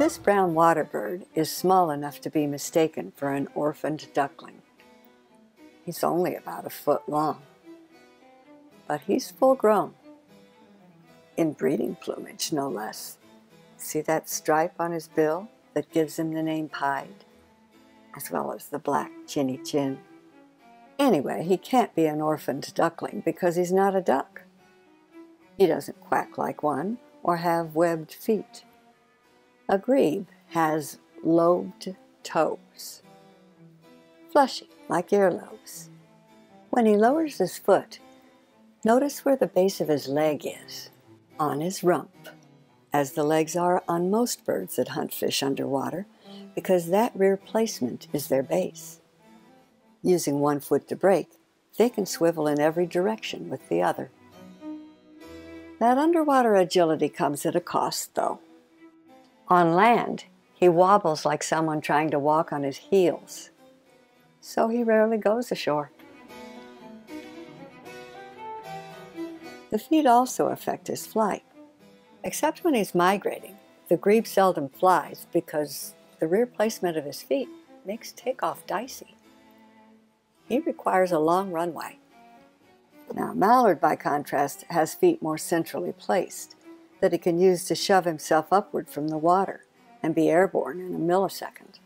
This brown water bird is small enough to be mistaken for an orphaned duckling. He's only about a foot long, but he's full grown, in breeding plumage no less. See that stripe on his bill that gives him the name Pied, as well as the black chinny chin. Anyway, he can't be an orphaned duckling because he's not a duck. He doesn't quack like one or have webbed feet. A grebe has lobed toes, fleshy like earlobes. When he lowers his foot, notice where the base of his leg is, on his rump, as the legs are on most birds that hunt fish underwater, because that rear placement is their base. Using one foot to brake, they can swivel in every direction with the other. That underwater agility comes at a cost, though. On land, he wobbles like someone trying to walk on his heels, so he rarely goes ashore. The feet also affect his flight. Except when he's migrating, the grebe seldom flies because the rear placement of his feet makes takeoff dicey. He requires a long runway. Now, mallard, by contrast, has feet more centrally placed that he can use to shove himself upward from the water and be airborne in a millisecond.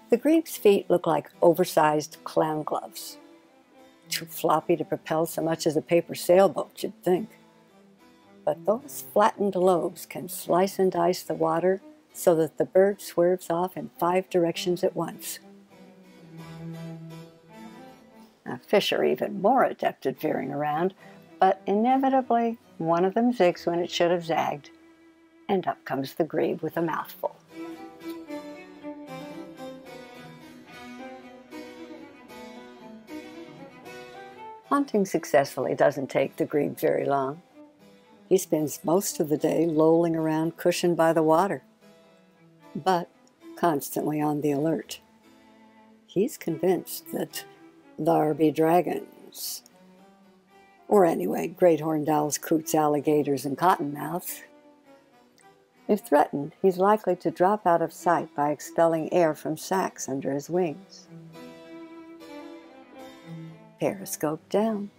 The grebe's feet look like oversized clown gloves, too floppy to propel so much as a paper sailboat, you'd think. But those flattened lobes can slice and dice the water so that the bird swerves off in 5 directions at once. Now, fish are even more adept at veering around, but inevitably one of them zigs when it should have zagged, and up comes the grebe with a mouthful. Hunting successfully doesn't take the grebe very long. He spends most of the day lolling around cushioned by the water, but constantly on the alert. He's convinced that there be dragons, or anyway, great horned owls, coots, alligators, and cottonmouths. If threatened, he's likely to drop out of sight by expelling air from sacs under his wings. Periscope down.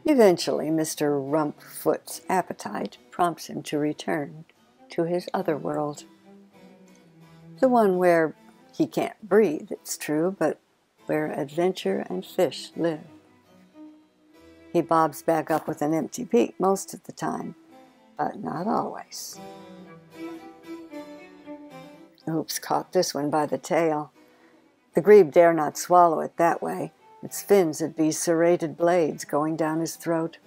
Eventually, Mr. Rumpfoot's appetite prompts him to return to his other world. The one where he can't breathe, it's true, but where adventure and fish live. He bobs back up with an empty beak most of the time, but not always. Oops, caught this one by the tail. The grebe dare not swallow it that way. Its fins would be serrated blades going down his throat.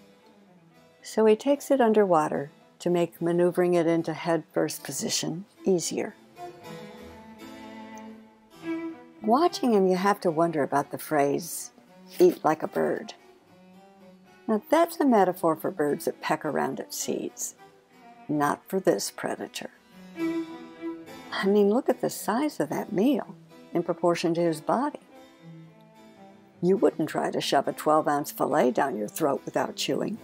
So he takes it underwater to make maneuvering it into head-first position easier. Watching him, you have to wonder about the phrase, eat like a bird. Now that's a metaphor for birds that peck around at seeds, not for this predator. I mean, look at the size of that meal in proportion to his body. You wouldn't try to shove a 12-ounce fillet down your throat without chewing.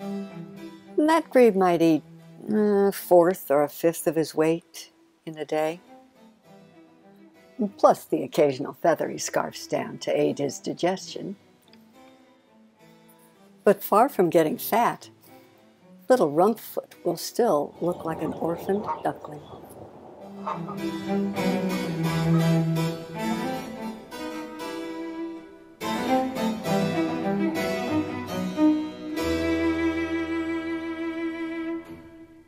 And that grebe might eat a fourth or a fifth of his weight in a day, plus the occasional feather he scarfs down to aid his digestion. But far from getting fat, little Rumpfoot will still look like an orphaned duckling.